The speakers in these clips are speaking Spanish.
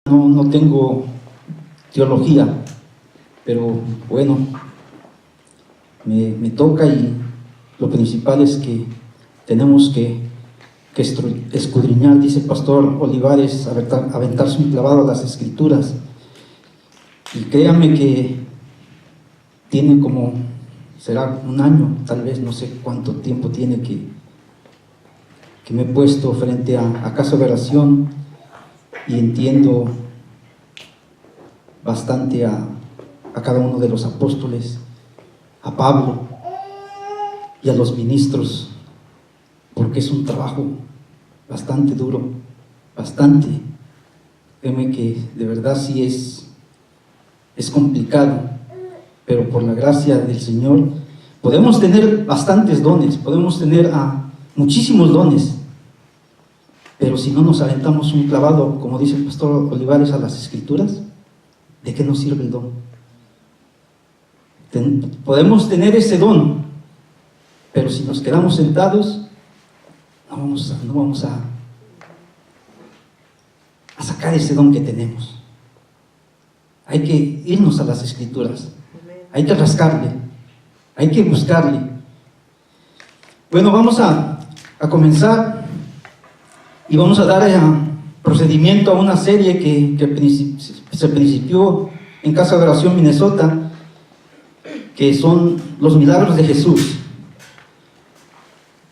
No tengo teología, pero bueno, me toca, y lo principal es que tenemos que escudriñar, dice el pastor Olivares, aventarse un clavado a las Escrituras. Y créanme que tiene como, será un año, tal vez, no sé cuánto tiempo tiene que me he puesto frente a casa de oración, y entiendo bastante a cada uno de los apóstoles, a Pablo y a los ministros, porque es un trabajo bastante duro, bastante. Créeme que de verdad sí es complicado, pero por la gracia del Señor podemos tener bastantes dones, podemos tener muchísimos dones, pero si no nos aventamos un clavado, como dice el pastor Olivares, a las Escrituras, ¿de qué nos sirve el don? Podemos tener ese don, pero si nos quedamos sentados, no vamos a sacar ese don que tenemos. Hay que irnos a las Escrituras, hay que rascarle, hay que buscarle. Bueno, vamos a comenzar, y vamos a dar procedimiento a una serie que se principió en Casa de Oración Minnesota, que son los milagros de Jesús.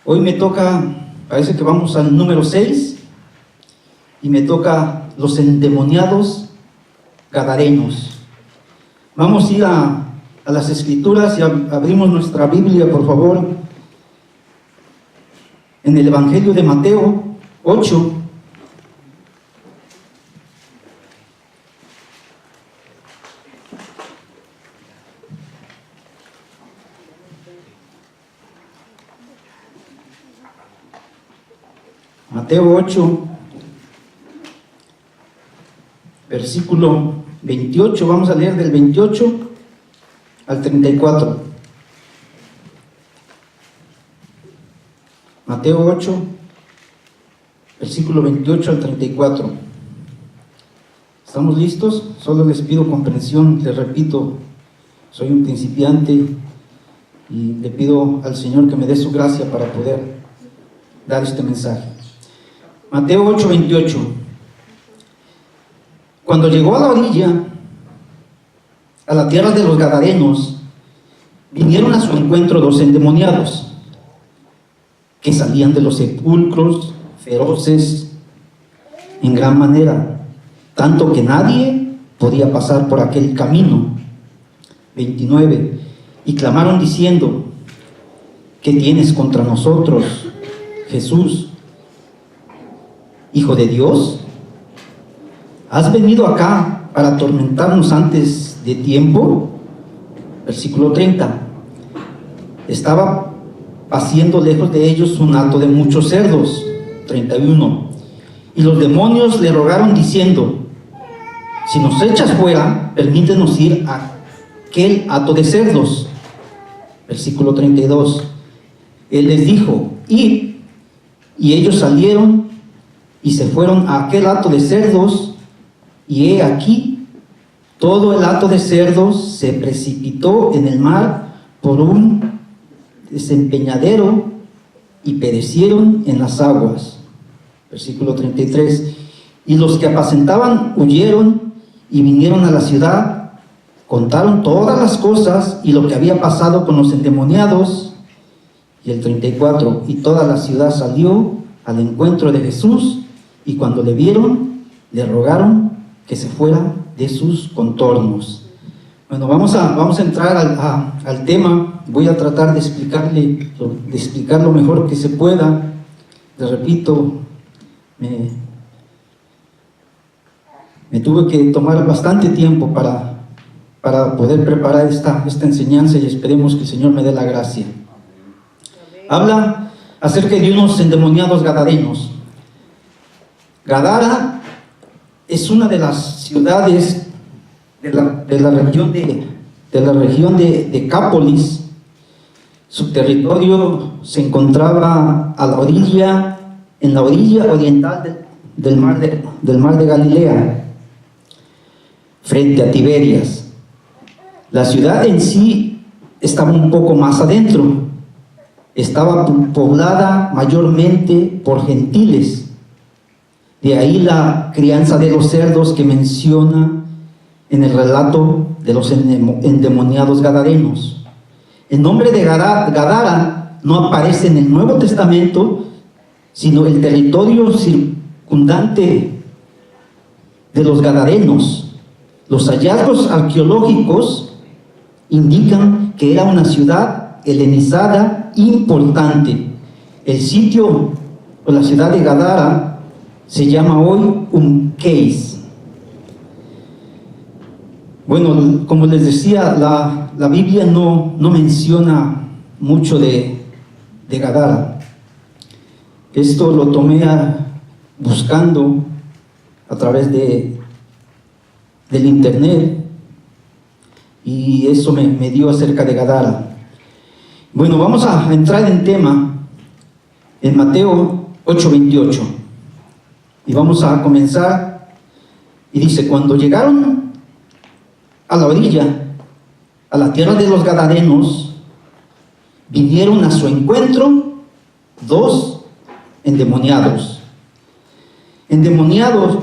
Hoy me toca, parece que vamos al número 6, y me toca los endemoniados gadarenos. Vamos a ir a las Escrituras, y abrimos nuestra Biblia, por favor, en el Evangelio de Mateo 8. Mateo 8, versículo 28, vamos a leer del 28 al 34. Mateo 8, versículo 28 al 34. ¿Estamos listos? Solo les pido comprensión, les repito, soy un principiante, y le pido al Señor que me dé su gracia para poder dar este mensaje. Mateo 8, 28. Cuando llegó a la orilla, a la tierra de los Gadarenos, vinieron a su encuentro 2 endemoniados, que salían de los sepulcros, feroces en gran manera, tanto que nadie podía pasar por aquel camino. 29. Y clamaron diciendo: ¿qué tienes contra nosotros, Jesús, Hijo de Dios? ¿Has venido acá para atormentarnos antes de tiempo? Versículo 30. Estaba paciendo lejos de ellos un hato de muchos cerdos. 31. Y los demonios le rogaron diciendo: si nos echas fuera, permítenos ir a aquel hato de cerdos. Versículo 32. Él les dijo: id. Y ellos salieron y se fueron a aquel hato de cerdos, y he aquí, todo el hato de cerdos se precipitó en el mar por un desempeñadero, y perecieron en las aguas. Versículo 33. Y los que apacentaban huyeron y vinieron a la ciudad, contaron todas las cosas y lo que había pasado con los endemoniados. Y el 34. Y toda la ciudad salió al encuentro de Jesús, y cuando le vieron, le rogaron que se fuera de sus contornos. Bueno, vamos a entrar al tema. Voy a tratar de explicar lo mejor que se pueda. Les repito, me tuve que tomar bastante tiempo para poder preparar esta enseñanza, y esperemos que el Señor me dé la gracia. Habla acerca de unos endemoniados gadarenos. Gadara es una de las ciudades de la región de Decápolis. Su territorio se encontraba en la orilla oriental del mar de Galilea. frente a Tiberias. La ciudad en sí estaba un poco más adentro. Estaba poblada mayormente por gentiles. De ahí la crianza de los cerdos que menciona en el relato de los endemoniados gadarenos. El nombre de Gadara no aparece en el Nuevo Testamento, sino el territorio circundante de los gadarenos. Los hallazgos arqueológicos indican que era una ciudad helenizada importante. El sitio o la ciudad de Gadara se llama hoy Umkeis. Bueno, como les decía, la Biblia no menciona mucho de Gadara. Esto lo tomé buscando a través del internet, y eso me dio acerca de Gadara. Bueno, vamos a entrar en tema en Mateo 8:28, y vamos a comenzar, y dice: cuando llegaron a la orilla, a la tierra de los Gadarenos, vinieron a su encuentro 2 endemoniados. Endemoniados,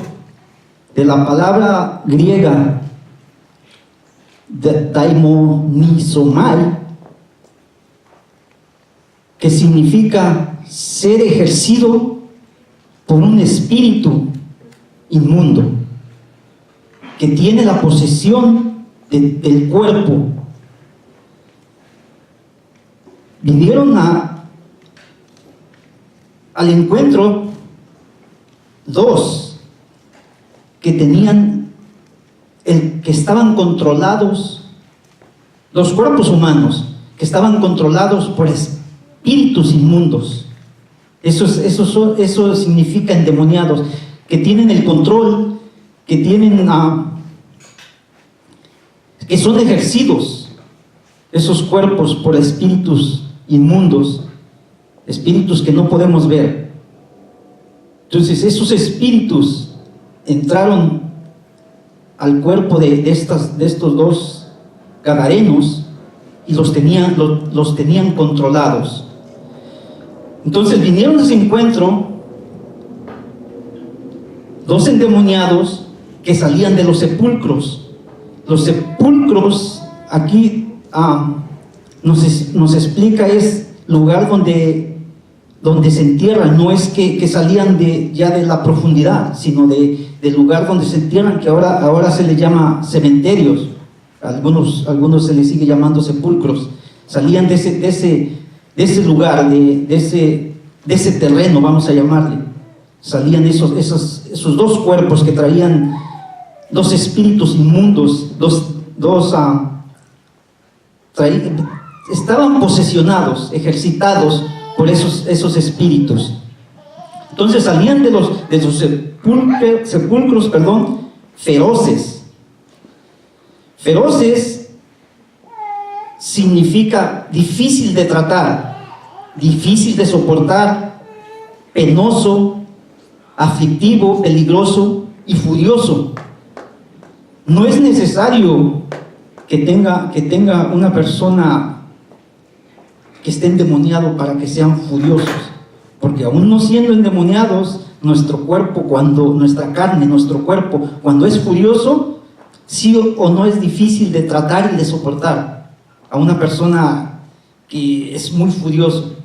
de la palabra griega daimonizomai, que significa ser ejercido por un espíritu inmundo que tiene la posesión del cuerpo. Vinieron al encuentro 2 que estaban controlados, los cuerpos humanos que estaban controlados por espíritus inmundos. Eso significa endemoniados, que tienen el control, que tienen que son ejercidos esos cuerpos por espíritus inmundos, espíritus que no podemos ver. Entonces esos espíritus entraron al cuerpo de estos 2 gadarenos y los tenían controlados. Entonces vinieron a ese encuentro 2 endemoniados que salían de los sepulcros. Los sepulcros aquí nos explica, es lugar donde se entierran. No es que salían ya de la profundidad, sino del lugar donde se entierran, que ahora se le llama cementerios. Algunos se les sigue llamando sepulcros. Salían de ese lugar, de ese terreno, vamos a llamarle. Salían esos 2 cuerpos que traían 2 espíritus inmundos, estaban posesionados, ejercitados por esos espíritus. Entonces salían de los sepulcros, feroces. Feroces significa difícil de tratar, difícil de soportar, penoso, aflictivo, peligroso y furioso. No es necesario que tenga una persona que esté endemoniado para que sean furiosos, porque aún no siendo endemoniados, nuestro cuerpo, nuestra carne, nuestro cuerpo, cuando es furioso, sí o no es difícil de tratar y de soportar. A una persona que es muy furioso,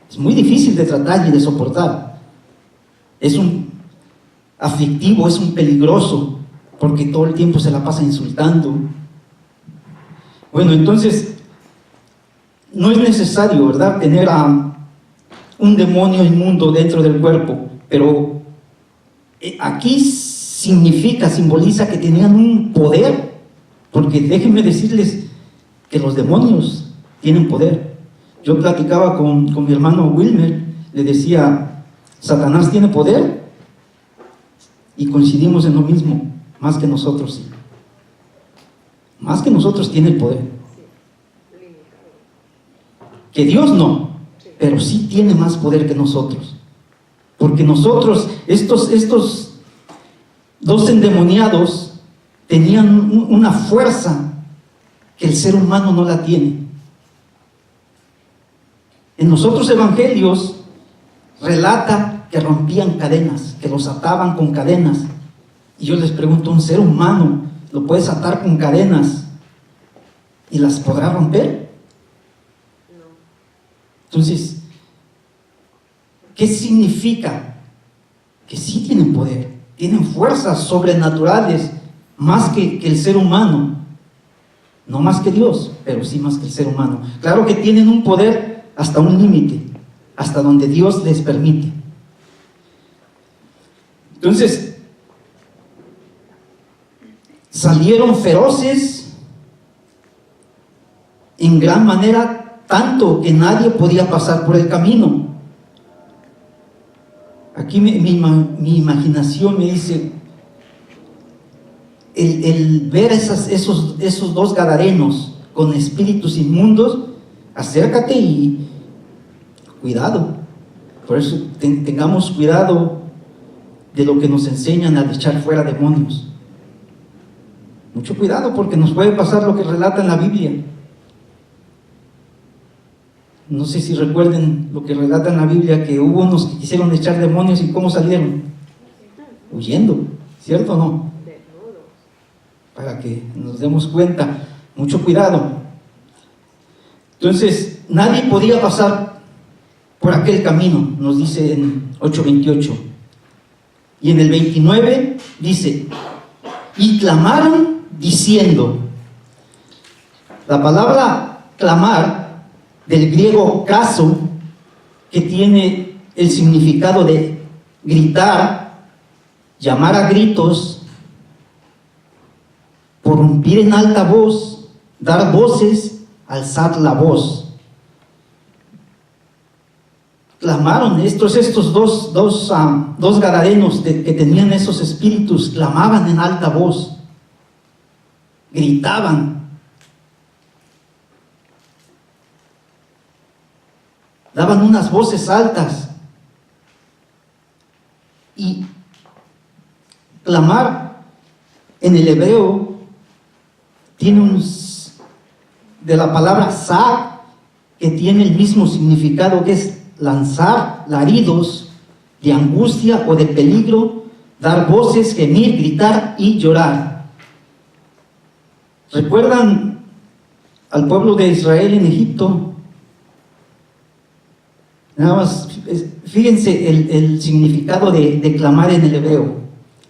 es muy difícil de tratar y de soportar. Es un aflictivo, es un peligroso, porque todo el tiempo se la pasa insultando. Bueno, entonces no es necesario, ¿verdad?, tener a un demonio inmundo dentro del cuerpo, pero aquí simboliza que tenían un poder, porque déjenme decirles que los demonios tienen poder. Yo platicaba con mi hermano Wilmer, le decía: ¿Satanás tiene poder? Y coincidimos en lo mismo, más que nosotros, sí. Más que nosotros tiene el poder. Que Dios no, pero sí tiene más poder que nosotros. Porque nosotros, estos 2 endemoniados, tenían una fuerza que el ser humano no la tiene. En los otros evangelios relata que rompían cadenas, que los ataban con cadenas. Y yo les pregunto, ¿un ser humano lo puedes atar con cadenas y las podrá romper? Entonces, ¿qué significa? Que sí tienen poder, tienen fuerzas sobrenaturales, más que el ser humano. No más que Dios, pero sí más que el ser humano. Claro que tienen un poder hasta un límite, hasta donde Dios les permite. Entonces, salieron feroces en gran manera, tanto que nadie podía pasar por el camino. Aquí mi imaginación me dice, el ver esos dos gadarenos con espíritus inmundos, acércate y cuidado. Por eso tengamos cuidado de lo que nos enseñan a echar fuera demonios. Mucho cuidado, porque nos puede pasar lo que relata en la Biblia. No sé si recuerden lo que relata en la Biblia, que hubo unos que quisieron echar demonios y ¿cómo salieron? Huyendo, ¿cierto o no? Para que nos demos cuenta, mucho cuidado. Entonces, nadie podía pasar por aquel camino, nos dice en 8:28. Y en el 29 dice, y clamaron diciendo. La palabra clamar, del griego caso, que tiene el significado de gritar, llamar a gritos, prorrumpir en alta voz, dar voces, alzar la voz. Clamaron estos dos gadarenos que tenían esos espíritus, clamaban en alta voz, gritaban, daban unas voces altas. Y clamar en el hebreo tiene de la palabra sa, que tiene el mismo significado, que es lanzar ladridos de angustia o de peligro, dar voces, gemir, gritar y llorar. ¿Recuerdan al pueblo de Israel en Egipto? Nada más, fíjense el significado de clamar en el hebreo: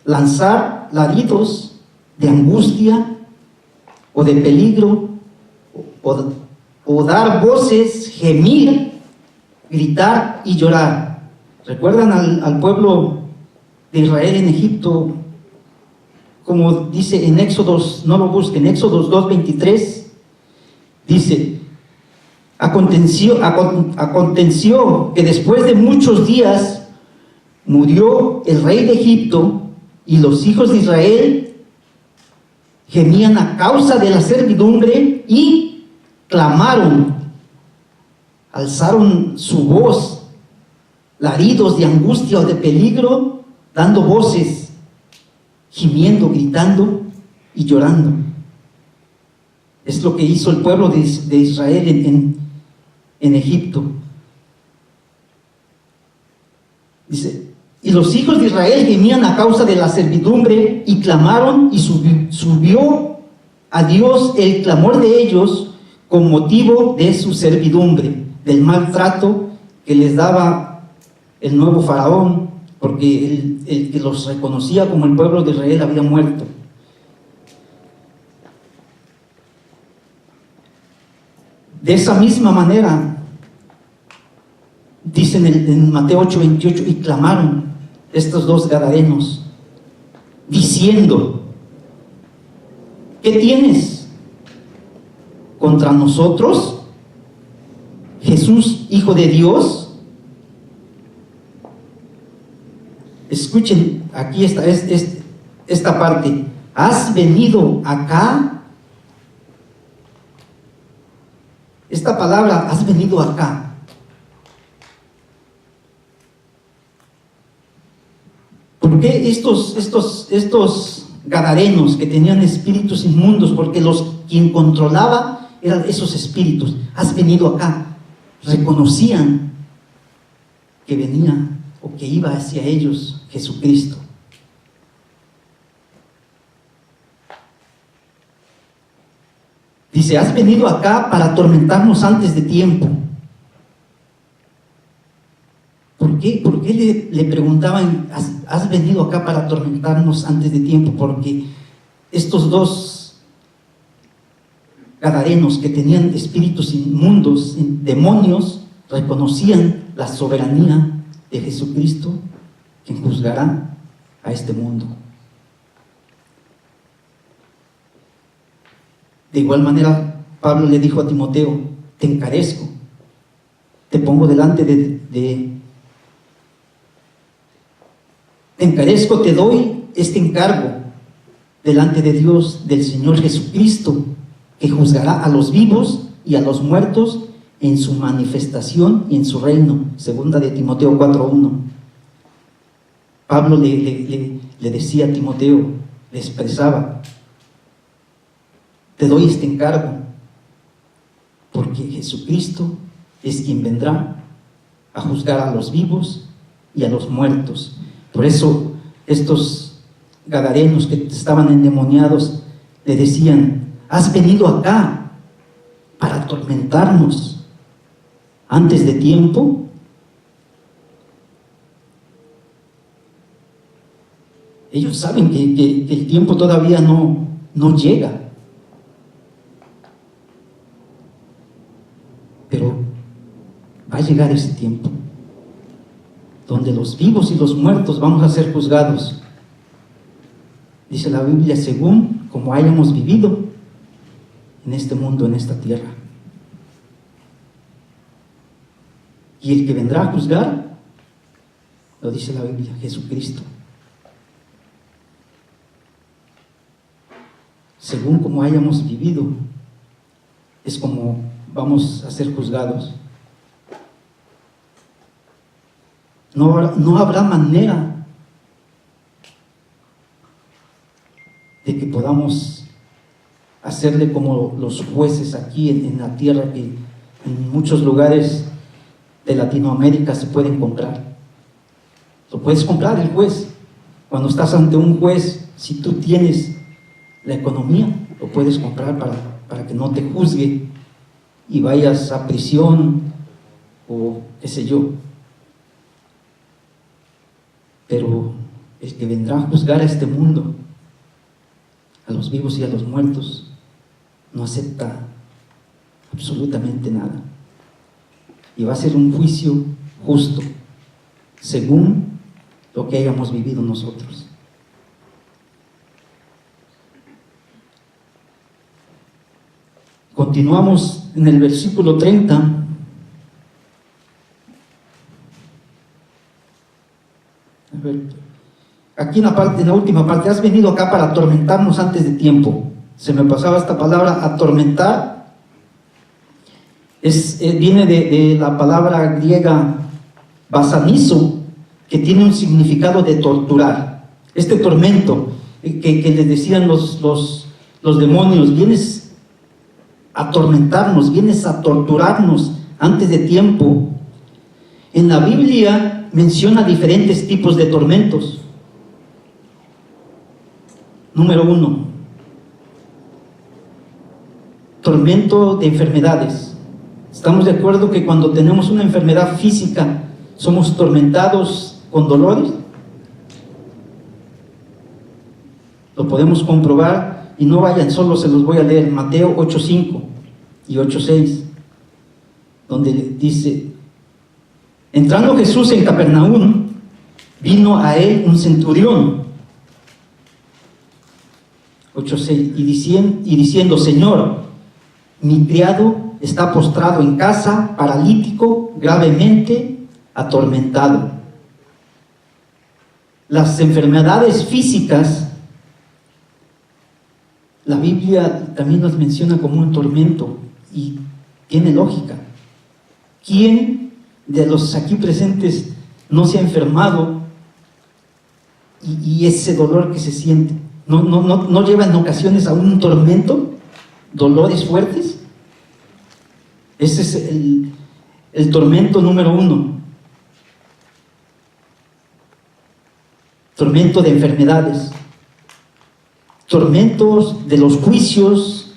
lanzar ladridos de angustia o de peligro, o dar voces, gemir, gritar y llorar. ¿Recuerdan al pueblo de Israel en Egipto? Como dice en Éxodos, no lo busquen, Éxodos 2:23, dice: aconteció que después de muchos días murió el rey de Egipto, y los hijos de Israel gemían a causa de la servidumbre y clamaron, alzaron su voz, ladridos de angustia o de peligro, dando voces, gimiendo, gritando y llorando. Es lo que hizo el pueblo de Israel en Egipto. Dice: y los hijos de Israel gemían a causa de la servidumbre y clamaron, y subió a Dios el clamor de ellos con motivo de su servidumbre, del maltrato que les daba el nuevo faraón, porque el que los reconocía como el pueblo de Israel había muerto. De esa misma manera, dicen en Mateo 8:28, y clamaron estos dos gadarenos, diciendo: ¿qué tienes contra nosotros, Jesús, Hijo de Dios? Escuchen aquí esta parte: ¿has venido acá? Esta palabra, has venido acá, ¿por qué estos gadarenos que tenían espíritus inmundos, porque quien controlaba eran esos espíritus. Has venido acá. Reconocían que venía o que iba hacia ellos Jesucristo. Dice, has venido acá para atormentarnos antes de tiempo. ¿Por qué le preguntaban, has venido acá para atormentarnos antes de tiempo? Porque estos dos gadarenos que tenían espíritus inmundos, demonios, reconocían la soberanía de Jesucristo, quien juzgará a este mundo. De igual manera, Pablo le dijo a Timoteo, te encarezco, te pongo delante te encarezco, te doy este encargo delante de Dios, del Señor Jesucristo, que juzgará a los vivos y a los muertos en su manifestación y en su reino. Segunda de Timoteo 4:1. Pablo le decía a Timoteo, le expresaba, te doy este encargo, porque Jesucristo es quien vendrá a juzgar a los vivos y a los muertos. Por eso estos gadarenos que estaban endemoniados le decían, has venido acá para atormentarnos antes de tiempo. Ellos saben que el tiempo todavía no llega. Pero va a llegar ese tiempo donde los vivos y los muertos vamos a ser juzgados. Dice la Biblia, según como hayamos vivido en este mundo, en esta tierra. Y el que vendrá a juzgar, lo dice la Biblia, Jesucristo. Según como hayamos vivido, es como vamos a ser juzgados. No habrá manera de que podamos hacerle como los jueces aquí en la tierra, que en muchos lugares de Latinoamérica se pueden comprar. Lo puedes comprar el juez. Cuando estás ante un juez, si tú tienes la economía, lo puedes comprar para que no te juzgue y vayas a prisión o qué sé yo. Pero el que vendrá a juzgar a este mundo, a los vivos y a los muertos, no acepta absolutamente nada. Y va a ser un juicio justo, según lo que hayamos vivido nosotros. Continuamos en el versículo 30. A ver, aquí en la última parte, has venido acá para atormentarnos antes de tiempo. Se me pasaba esta palabra, atormentar. Viene de la palabra griega basanizo, que tiene un significado de torturar. Este tormento que les decían los demonios, vienes a atormentarnos, vienes a torturarnos antes de tiempo. En la Biblia menciona diferentes tipos de tormentos. Número 1, tormento de enfermedades. ¿Estamos de acuerdo que cuando tenemos una enfermedad física somos tormentados con dolores? Lo podemos comprobar, y no vayan solo, se los voy a leer. Mateo 8:5 y 8:6, donde dice: entrando Jesús en Capernaum, vino a él un centurión, 8:6, y diciendo: Señor, mi criado está postrado en casa, paralítico, gravemente atormentado. Las enfermedades físicas, la Biblia también las menciona como un tormento, y tiene lógica. ¿Quién de los aquí presentes no se ha enfermado y ese dolor que se siente? no lleva en ocasiones a un tormento, dolores fuertes. Ese es el tormento número 1. Tormento de enfermedades, tormentos de los juicios.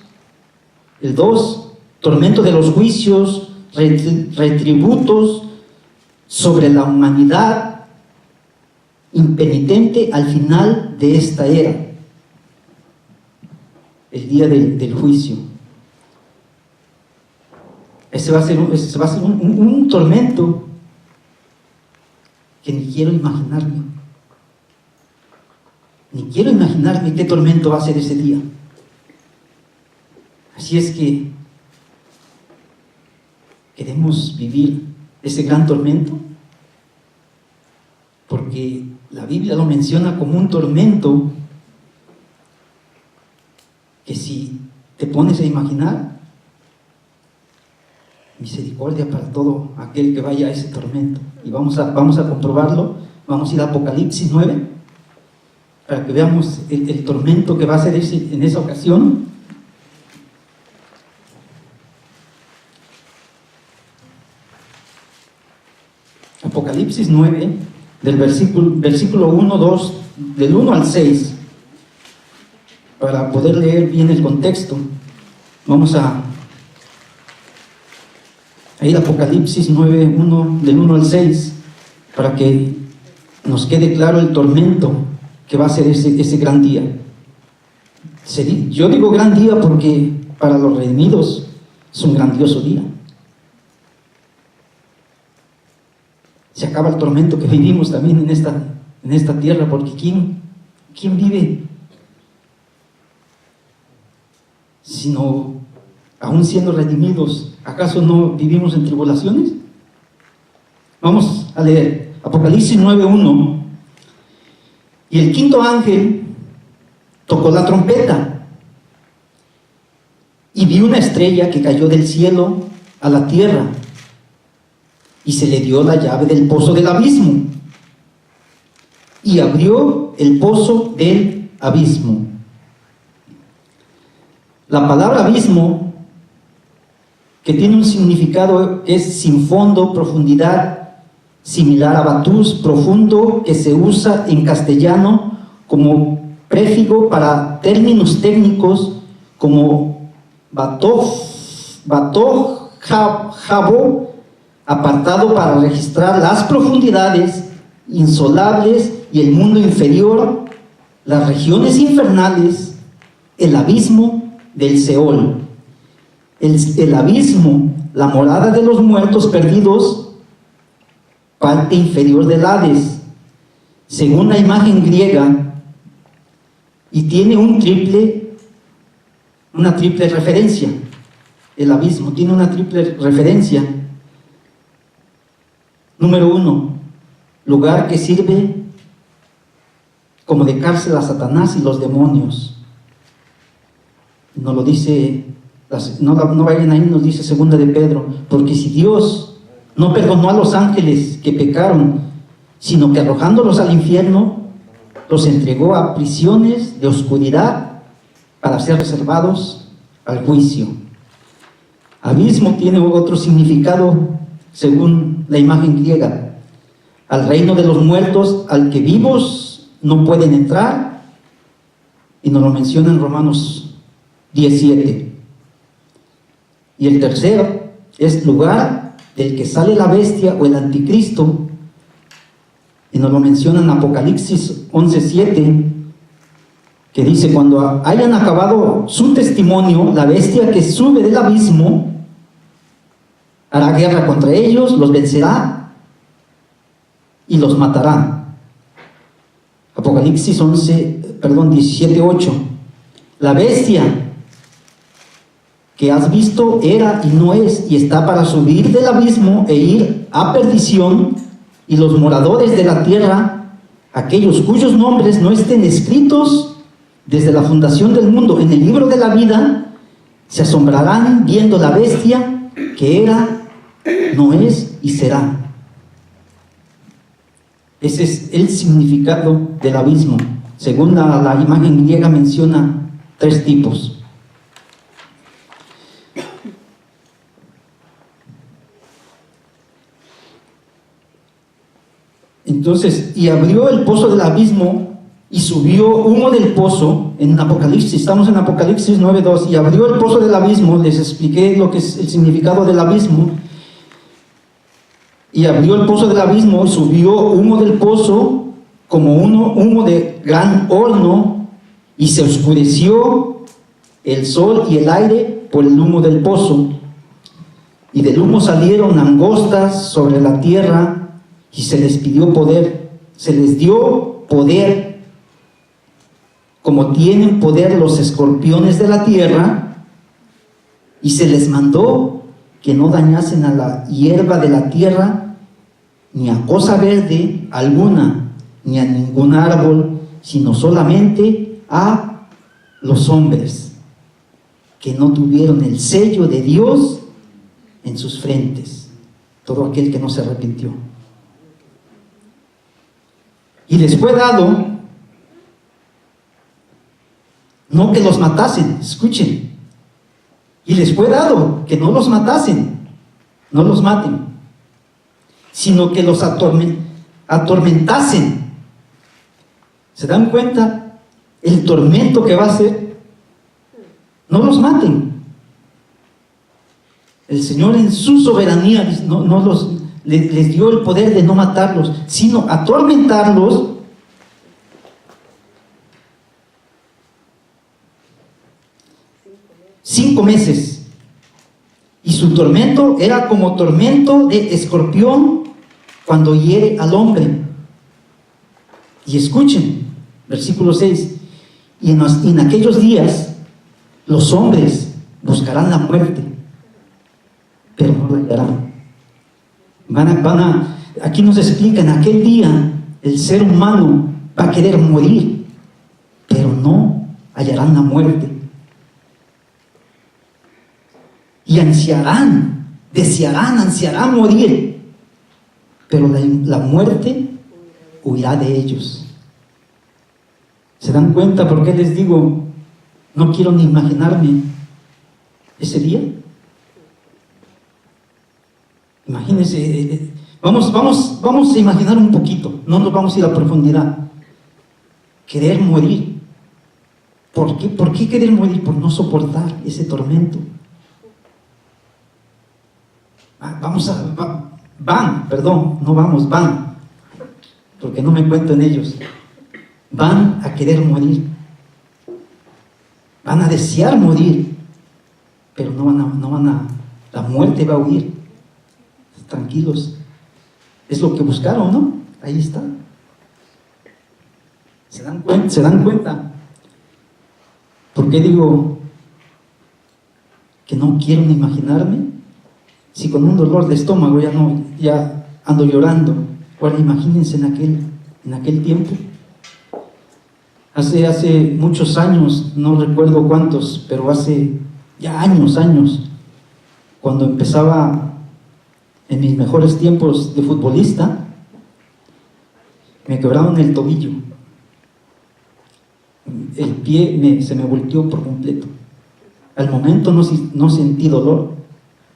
El 2, tormento de los juicios retributos sobre la humanidad impenitente al final de esta era, el día del juicio. Ese va a ser un tormento que ni quiero imaginarme. Ni quiero imaginarme qué tormento va a ser ese día. Así es que queremos vivir ese gran tormento, porque la Biblia lo menciona como un tormento que, si te pones a imaginar, misericordia para todo aquel que vaya a ese tormento. Y vamos a comprobarlo. Vamos a ir a Apocalipsis 9 para que veamos el tormento que va a ser en esa ocasión. Apocalipsis 9, del versículo 1, 2, del 1 al 6, para poder leer bien el contexto. Vamos a ir a Apocalipsis 9, del 1 al 6, para que nos quede claro el tormento que va a ser ese gran día. Yo digo gran día porque para los redimidos es un grandioso día. Se acaba el tormento que vivimos también en esta tierra, porque ¿quién vive sino aún siendo redimidos? ¿Acaso no vivimos en tribulaciones? Vamos a leer Apocalipsis 9:1. Y el quinto ángel tocó la trompeta, y vi una estrella que cayó del cielo a la tierra, y se le dio la llave del pozo del abismo, y abrió el pozo del abismo. La palabra abismo, que tiene un significado, es sin fondo, profundidad, similar a batus, profundo, que se usa en castellano como prefijo para términos técnicos como jabo, apartado para registrar las profundidades insolables y el mundo inferior, las regiones infernales, el abismo del Seol. El abismo, la morada de los muertos perdidos, parte inferior del Hades, según la imagen griega, y tiene una triple referencia. El abismo tiene una triple referencia. Número 1, lugar que sirve como de cárcel a Satanás y los demonios. Nos lo dice, no vayan ahí, nos dice segunda de Pedro, porque si Dios no perdonó a los ángeles que pecaron, sino que arrojándolos al infierno, los entregó a prisiones de oscuridad para ser reservados al juicio. Abismo tiene otro significado según la imagen griega: al reino de los muertos, al que vivos no pueden entrar, y nos lo menciona en Romanos 17. Y el tercero es lugar del que sale la bestia o el anticristo, y nos lo menciona en Apocalipsis 11:7, que dice: cuando hayan acabado su testimonio, la bestia que sube del abismo hará guerra contra ellos, los vencerá y los matará. Apocalipsis 17:8. La bestia que has visto era y no es, y está para subir del abismo e ir a perdición, y los moradores de la tierra, aquellos cuyos nombres no estén escritos desde la fundación del mundo en el libro de la vida, se asombrarán viendo la bestia que era, no es y será. Ese es el significado del abismo. según la imagen griega menciona 3 tipos. Entonces, y abrió el pozo del abismo y subió humo del pozo, en Apocalipsis, estamos en Apocalipsis 9:2, y abrió el pozo del abismo, les expliqué lo que es el significado del abismo, y abrió el pozo del abismo y subió humo del pozo como humo de gran horno, y se oscureció el sol y el aire por el humo del pozo, y del humo salieron langostas sobre la tierra, y se les pidió poder, se les dio poder, como tienen poder los escorpiones de la tierra, y se les mandó que no dañasen a la hierba de la tierra, ni a cosa verde alguna, ni a ningún árbol, sino solamente a los hombres que no tuvieron el sello de Dios en sus frentes, todo aquel que no se arrepintió. Y les fue dado, no que los matasen, escuchen, y les fue dado que no los matasen, no los maten, sino que los atormentasen. ¿Se dan cuenta el tormento que va a ser? No los maten. El Señor en su soberanía les dio el poder de no matarlos, sino atormentarlos. Cinco meses. Y su tormento era como tormento de escorpión cuando hiere al hombre. Y escuchen, versículo 6. Y en aquellos días los hombres buscarán la muerte, pero no la hallarán. Aquí nos explica, en aquel día el ser humano va a querer morir, pero no hallarán la muerte. Y ansiarán morir, pero la muerte huirá de ellos. ¿Se dan cuenta por qué les digo, no quiero ni imaginarme ese día? Imagínense, vamos a imaginar un poquito, no nos vamos a ir a profundidad. Querer morir. ¿Por qué? ¿Por qué querer morir? Por no soportar ese tormento. Van, porque no me cuento en ellos. Van a querer morir, van a desear morir, pero la muerte va a huir. Tranquilos, es lo que buscaron, ¿no? Ahí está. ¿Se dan cuenta? ¿Por qué digo que no quiero ni imaginarme? Si con un dolor de estómago ya ando llorando. Ahora imagínense en aquel tiempo. Hace muchos años, no recuerdo cuántos, pero hace ya años, cuando empezaba en mis mejores tiempos de futbolista, me quebraron el tobillo. El pie se me volteó por completo. Al momento no sentí dolor.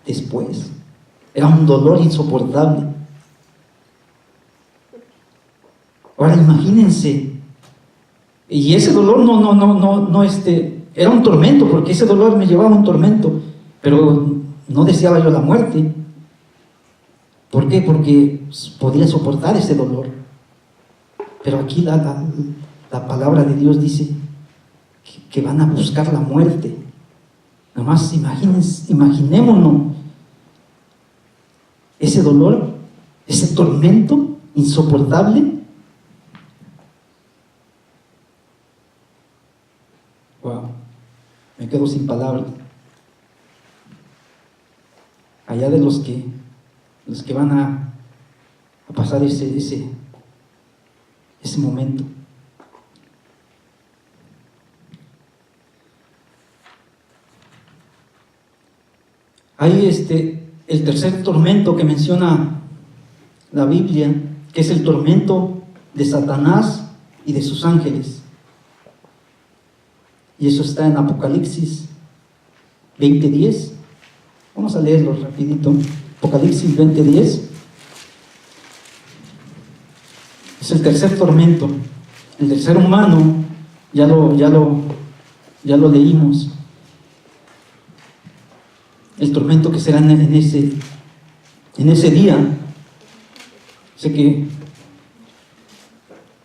Después era un dolor insoportable. Ahora imagínense, y ese dolor era un tormento, porque ese dolor me llevaba a un tormento, pero no deseaba yo la muerte. ¿Por qué? Porque podía soportar ese dolor. Pero aquí la palabra de Dios dice que van a buscar la muerte. Nada más imaginémonos ese dolor, ese tormento insoportable. Wow, me quedo sin palabras. Allá de los que van a pasar ese momento. Hay el tercer tormento que menciona la Biblia, que es el tormento de Satanás y de sus ángeles. Y eso está en Apocalipsis 20:10. Vamos a leerlo rapidito. Apocalipsis 20:10. Es el tercer tormento. El del ser humano, ya lo leímos. El tormento que será en ese día. Sé que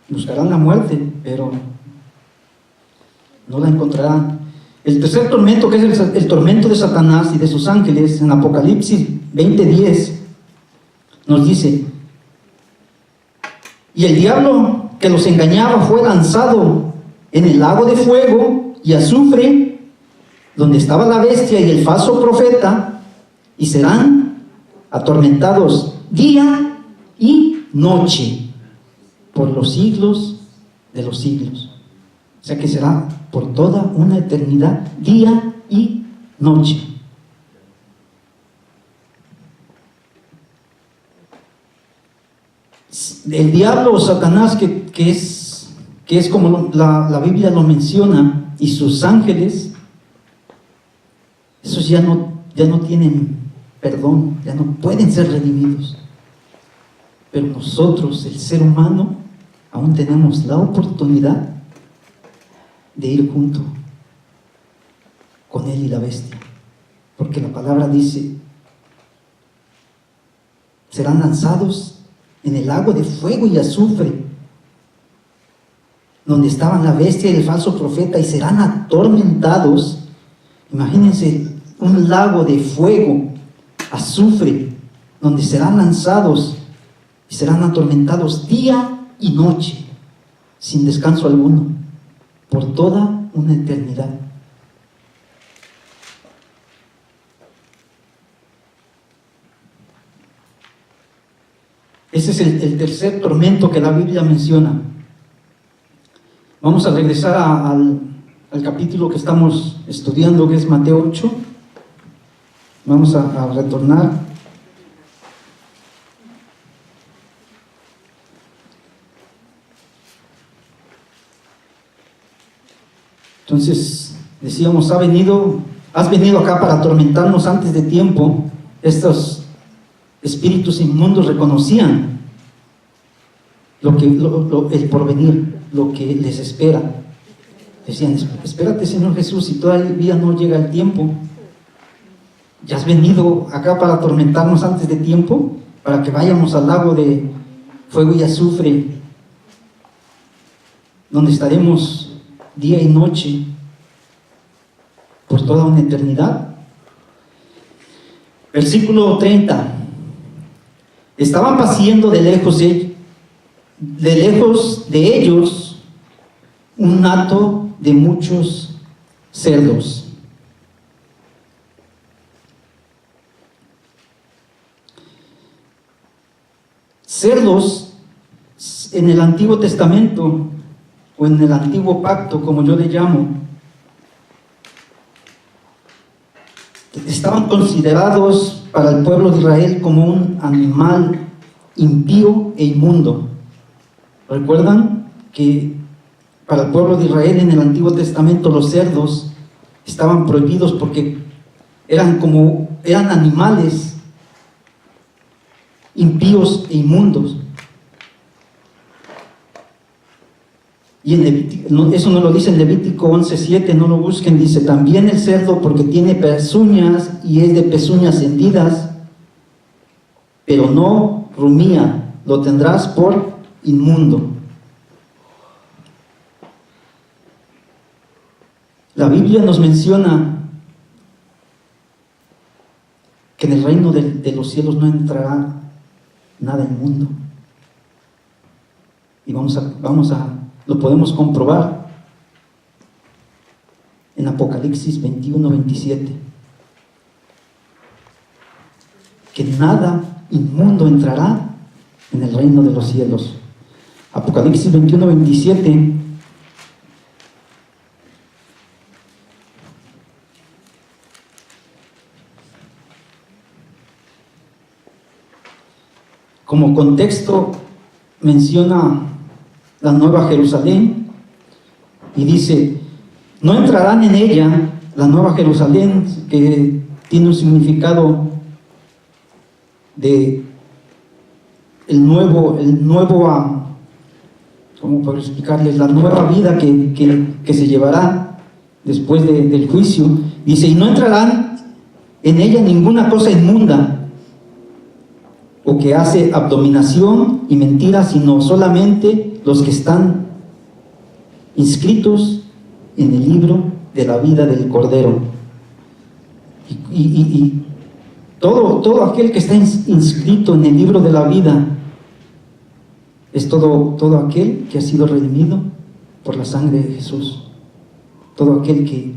buscarán la muerte, pero no la encontrarán. El tercer tormento, que es el tormento de Satanás y de sus ángeles, en Apocalipsis 20:10, nos dice: y el diablo que los engañaba fue lanzado en el lago de fuego y azufre, donde estaba la bestia y el falso profeta, y serán atormentados día y noche por los siglos de los siglos. O sea que será por toda una eternidad, día y noche. El diablo o Satanás, que es como la Biblia lo menciona, y sus ángeles, esos ya no tienen perdón, ya no pueden ser redimidos. Pero nosotros, el ser humano, aún tenemos la oportunidad de ir junto con él y la bestia, porque la palabra dice: serán lanzados en el lago de fuego y azufre, donde estaban la bestia y el falso profeta, y serán atormentados. Imagínense un lago de fuego, azufre, donde serán lanzados y serán atormentados día y noche, sin descanso alguno, por toda una eternidad. Ese es el tercer tormento que la Biblia menciona. Vamos a regresar al capítulo que estamos estudiando, que es Mateo 8. Vamos a retornar. Entonces, decíamos, has venido acá para atormentarnos antes de tiempo. Estos espíritus inmundos reconocían el porvenir, lo que les espera. Decían: espérate, Señor Jesús, si todavía no llega el tiempo. ¿Ya has venido acá para atormentarnos antes de tiempo? Para que vayamos al lago de fuego y azufre, donde estaremos día y noche por toda una eternidad. Versículo 30. Estaban pasando de lejos de ellos un hato de muchos cerdos. Cerdos en el Antiguo Testamento, o en el Antiguo Pacto, como yo le llamo, estaban considerados para el pueblo de Israel como un animal impío e inmundo. ¿Recuerdan que para el pueblo de Israel en el Antiguo Testamento los cerdos estaban prohibidos porque eran animales impíos e inmundos? Y en Levítico, eso no lo dice en Levítico 11:7, no lo busquen, dice: también el cerdo, porque tiene pezuñas y es de pezuñas hendidas, pero no rumía, lo tendrás por inmundo. La Biblia nos menciona que en el reino de los cielos no entrará nada inmundo. Y lo podemos comprobar en Apocalipsis 21:27, que nada inmundo entrará en el reino de los cielos. Apocalipsis 21:27. Como contexto menciona la Nueva Jerusalén y dice: No entrarán en ella la nueva Jerusalén, que tiene un significado de el nuevo, ¿cómo puedo explicarles? La nueva vida que se llevará después del juicio. Dice, y no entrarán en ella ninguna cosa inmunda o que hace abominación y mentira, sino solamente los que están inscritos en el libro de la vida del Cordero. Y todo aquel que está inscrito en el libro de la vida es todo aquel que ha sido redimido por la sangre de Jesús. Todo aquel que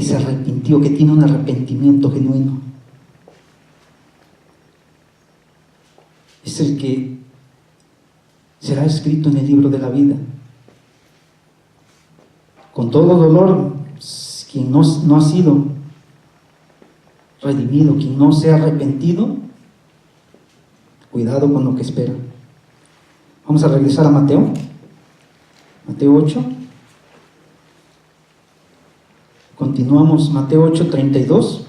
se arrepintió, que tiene un arrepentimiento genuino. Es el que será escrito en el libro de la vida. Con todo dolor, quien no ha sido redimido, quien no se ha arrepentido, cuidado con lo que espera. Vamos a regresar a Mateo 8. Continuamos, Mateo 8, 32.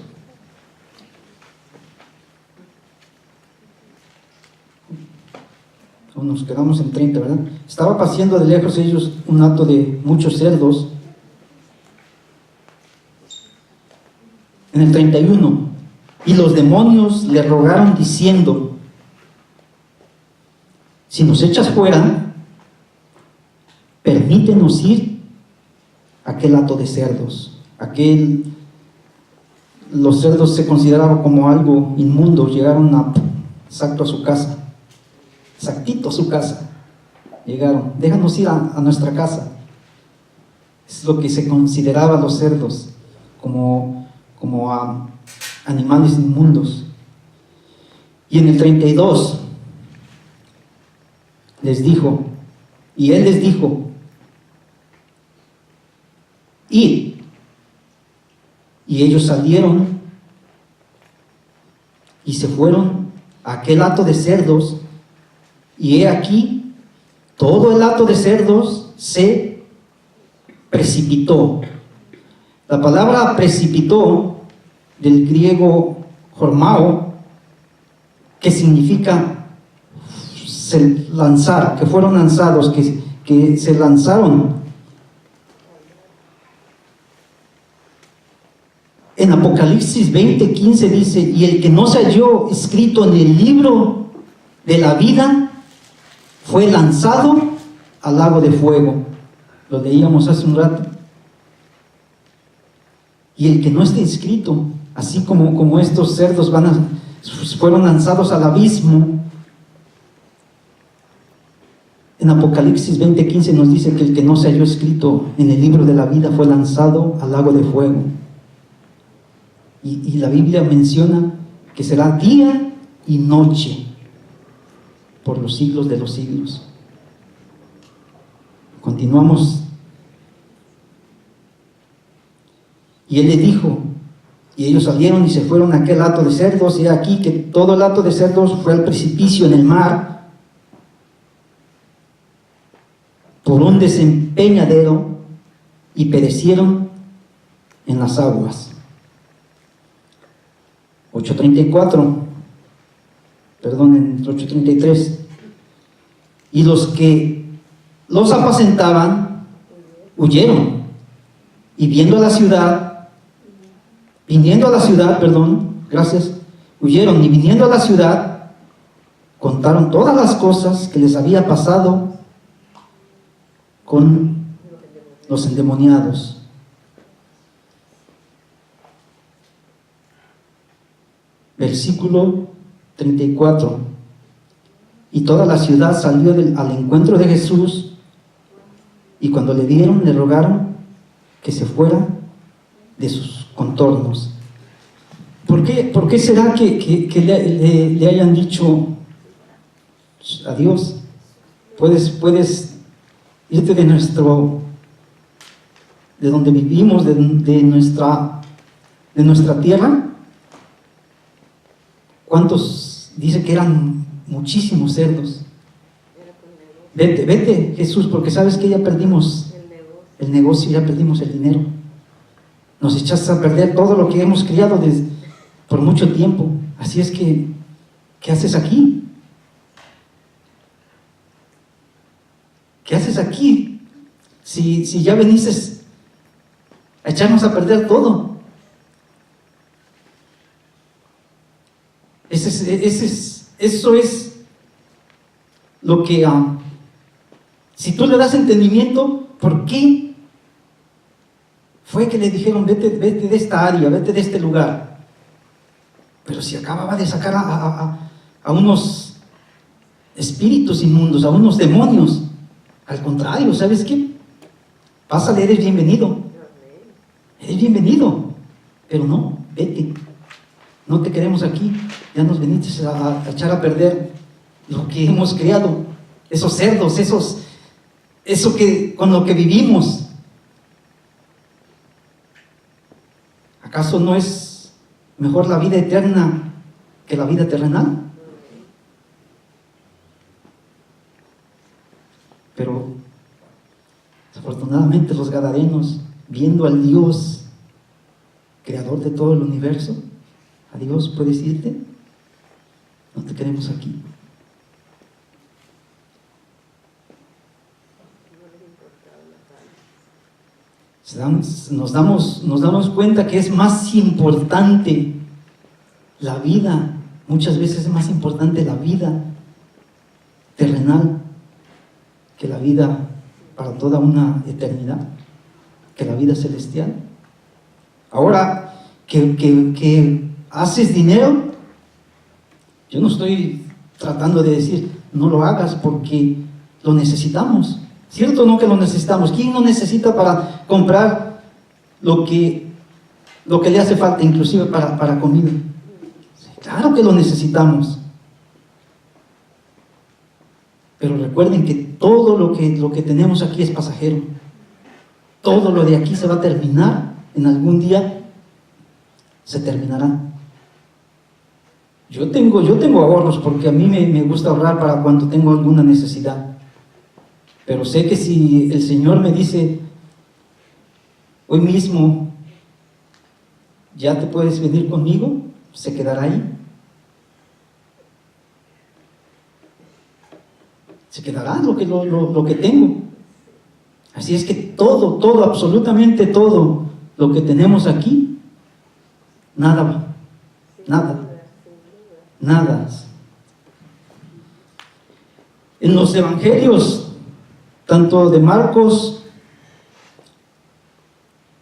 Nos quedamos en 30, ¿verdad? Estaba paseando de lejos ellos un hato de muchos cerdos. En el 31, y los demonios le rogaron diciendo, si nos echas fuera, permítenos ir a aquel hato de cerdos. Los cerdos se consideraban como algo inmundo. Llegaron exactito a su casa. Llegaron, déjanos ir a nuestra casa. Es lo que se consideraba los cerdos, como a animales inmundos. Y en el 32 les dijo, y él les dijo, id. Y ellos salieron y se fueron a aquel hato de cerdos, y he aquí, todo el hato de cerdos se precipitó. La palabra precipitó, del griego hormao, que significa lanzar, que fueron lanzados, que se lanzaron. En Apocalipsis 20:15 dice, y el que no se halló escrito en el libro de la vida fue lanzado al lago de fuego. Lo leíamos hace un rato. Y el que no esté inscrito, así como estos cerdos fueron lanzados al abismo, en Apocalipsis 20:15 nos dice que el que no se halló escrito en el libro de la vida fue lanzado al lago de fuego. Y la Biblia menciona que será día y noche por los siglos de los siglos. Continuamos. Y él le dijo, y ellos salieron y se fueron a aquel hato de cerdos, y aquí que todo el hato de cerdos fue al precipicio en el mar, por un desempeñadero, y perecieron en las aguas. 8:33. Y los que los apacentaban huyeron, y viniendo a la ciudad, huyeron, y viniendo a la ciudad, contaron todas las cosas que les había pasado con los endemoniados. Versículo 34. Y toda la ciudad salió al encuentro de Jesús, y cuando le vieron, le rogaron que se fuera de sus contornos. ¿Por qué será que le hayan dicho adiós? Puedes irte de donde vivimos, de nuestra tierra. ¿Cuántos? Dice que eran muchísimos cerdos. Vete, Jesús, porque sabes que ya perdimos el negocio, ya perdimos el dinero. Nos echaste a perder todo lo que hemos criado por mucho tiempo. Así es que, ¿qué haces aquí? ¿Qué haces aquí? Si ya veniste a echarnos a perder todo. Eso es lo que, si tú le das entendimiento, ¿por qué fue que le dijeron vete de esta área, vete de este lugar? Pero si acababa de sacar a unos espíritus inmundos, a unos demonios. Al contrario, ¿sabes qué? Pásale, eres bienvenido. Eres bienvenido. Pero no, vete. No te queremos aquí. Ya nos viniste a echar a perder lo que hemos creado. Esos cerdos, eso que con lo que vivimos. ¿Acaso no es mejor la vida eterna que la vida terrenal? Pero desafortunadamente los gadarenos, viendo al Dios creador de todo el universo, a Dios puedes irte, no te queremos aquí. Nos damos cuenta que es más importante la vida, muchas veces es más importante la vida terrenal que la vida para toda una eternidad, que la vida celestial. Ahora que haces dinero, yo no estoy tratando de decir no lo hagas porque lo necesitamos. ¿Cierto o no que lo necesitamos? ¿Quién no necesita para comprar lo que le hace falta, inclusive para comida? Claro que lo necesitamos. Pero recuerden que todo lo que tenemos aquí es pasajero. Todo lo de aquí se va a terminar. En algún día se terminará. Yo tengo ahorros porque a mí me gusta ahorrar para cuando tengo alguna necesidad. Pero sé que si el Señor me dice, hoy mismo ya te puedes venir conmigo, se quedará ahí. Se quedará lo que tengo. Así es que todo, absolutamente todo lo que tenemos aquí, nada. En los evangelios, tanto de Marcos,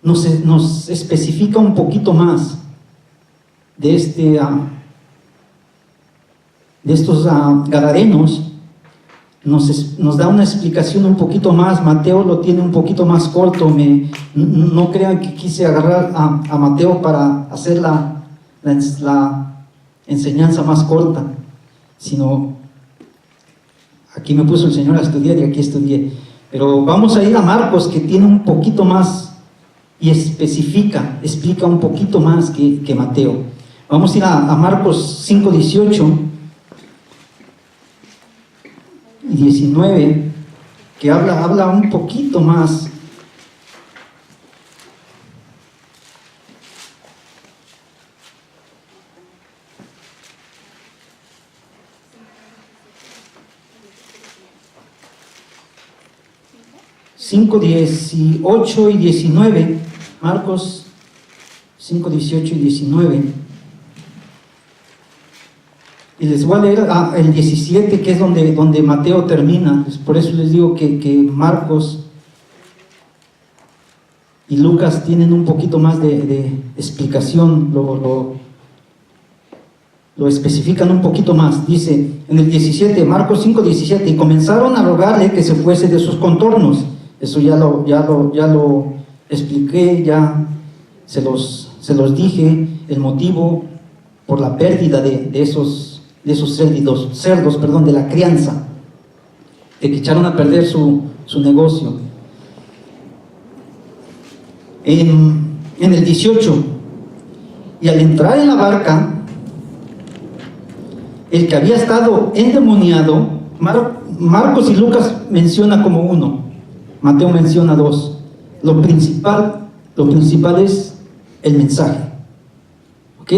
nos especifica un poquito más de estos gadarenos. Nos da una explicación un poquito más. Mateo lo tiene un poquito más corto. No crean que quise agarrar a Mateo para hacer la enseñanza más corta, sino aquí me puso el Señor a estudiar y aquí estudié. Pero vamos a ir a Marcos, que tiene un poquito más y explica un poquito más que Mateo. Vamos a ir a Marcos 5:18 y 19, que habla un poquito más. Cinco, 18 y 19, Marcos 5, 18 y 19. Y les voy a leer el 17, que es donde Mateo termina. Por eso les digo que Marcos y Lucas tienen un poquito más de explicación, lo especifican un poquito más. Dice en el 17, Marcos 5, 17, y comenzaron a rogarle que se fuese de sus contornos. Eso ya lo expliqué, ya se los dije, el motivo por la pérdida de esos cerdos, de la crianza, de que echaron a perder su negocio. En el 18, y al entrar en la barca, el que había estado endemoniado, Marcos y Lucas menciona como uno, Mateo menciona dos. lo principal es el mensaje. ¿Ok?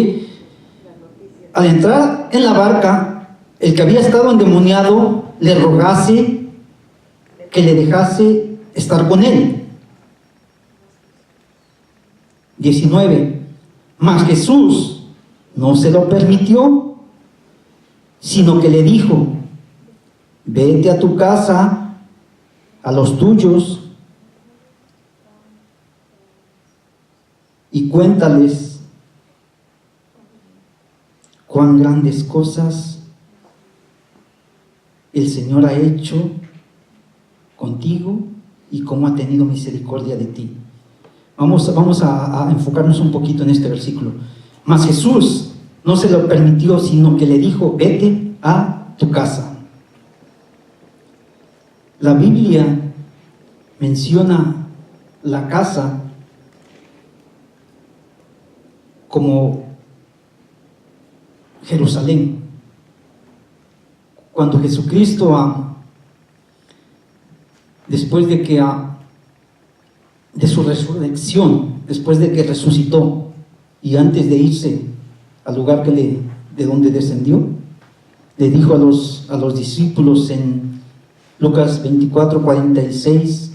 Al entrar en la barca, el que había estado endemoniado le rogase que le dejase estar con él. 19. Mas Jesús no se lo permitió, sino que le dijo: vete a tu casa, a los tuyos, y cuéntales cuán grandes cosas el Señor ha hecho contigo y cómo ha tenido misericordia de ti. Vamos a enfocarnos un poquito en este versículo. Mas Jesús no se lo permitió, sino que le dijo: vete a tu casa. La Biblia menciona la casa como Jerusalén. Cuando Jesucristo, después de su resurrección, después de que resucitó y antes de irse al lugar de donde descendió, le dijo a los discípulos en Lucas 24, 46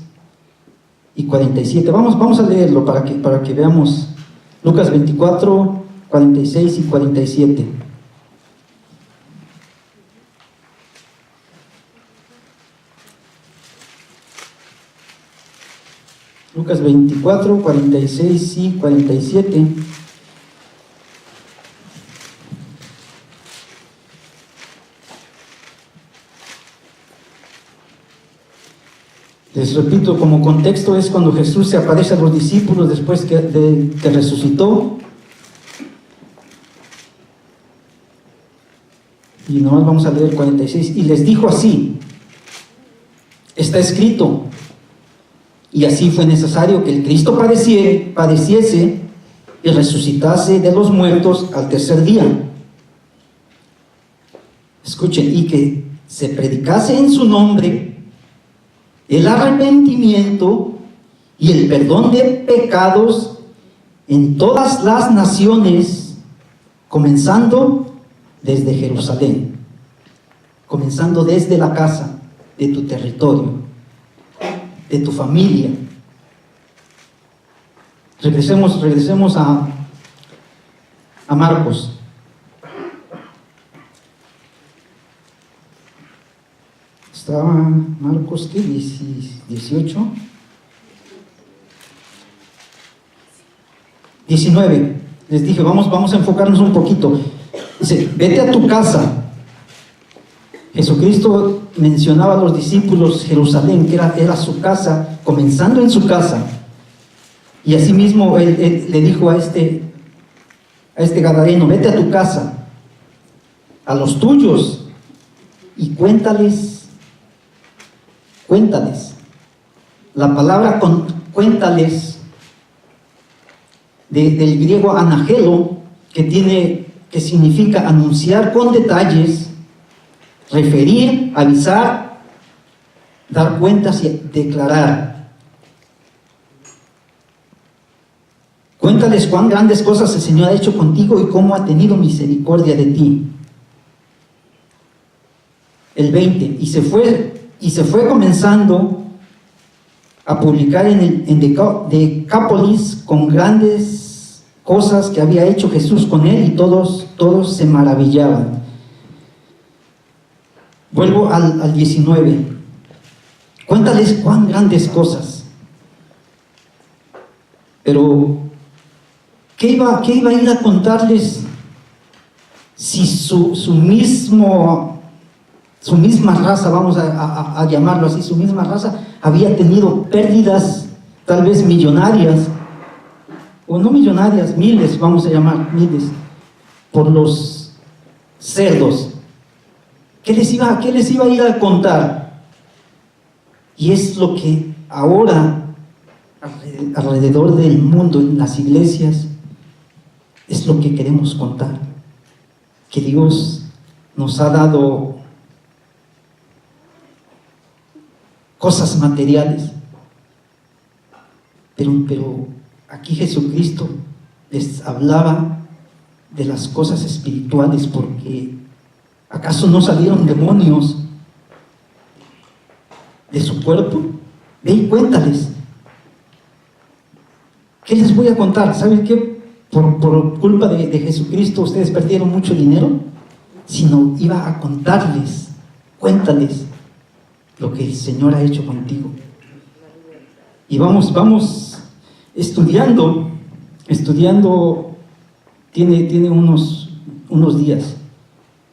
y 47. Vamos a leerlo para que veamos. Lucas 24, 46 y 47. Lucas 24, 46 y 47. Les repito, como contexto es cuando Jesús se aparece a los discípulos después que resucitó. Y nomás vamos a leer 46. Y les dijo así: está escrito, y así fue necesario que el Cristo padeciese y resucitase de los muertos al tercer día. Escuchen, y que se predicase en su nombre el arrepentimiento y el perdón de pecados en todas las naciones, comenzando desde Jerusalén, comenzando desde la casa, de tu territorio, de tu familia. Regresemos a Marcos. Estaba Marcos, ¿qué? 18. 19. Les dije, vamos a enfocarnos un poquito. Dice: vete a tu casa. Jesucristo mencionaba a los discípulos Jerusalén, que era su casa, comenzando en su casa. Y asimismo él le dijo a este gadareno: vete a tu casa, a los tuyos, y cuéntales. La palabra cuéntales, del griego anagelo, que significa anunciar con detalles, referir, avisar, dar cuentas y declarar. Cuéntales cuán grandes cosas el Señor ha hecho contigo y cómo ha tenido misericordia de ti. El 20. Y se fue comenzando a publicar en Decápolis con grandes cosas que había hecho Jesús con él, y todos se maravillaban. Vuelvo al 19. Cuéntales cuán grandes cosas. Pero ¿qué iba a ir a contarles si su misma raza, vamos a llamarlo así, su misma raza había tenido pérdidas tal vez millonarias, o no millonarias, miles, vamos a llamar miles, por los cerdos? ¿Qué les iba a ir a contar? Y es lo que ahora alrededor del mundo, en las iglesias, es lo que queremos contar. Que Dios nos ha dado cosas materiales, Pero aquí Jesucristo les hablaba de las cosas espirituales, porque ¿acaso no salieron demonios de su cuerpo? Ve y cuéntales. ¿Qué les voy a contar? ¿Saben qué? Por culpa de Jesucristo ustedes perdieron mucho dinero, sino iba a contarles, cuéntales lo que el Señor ha hecho contigo. Y vamos estudiando, tiene unos días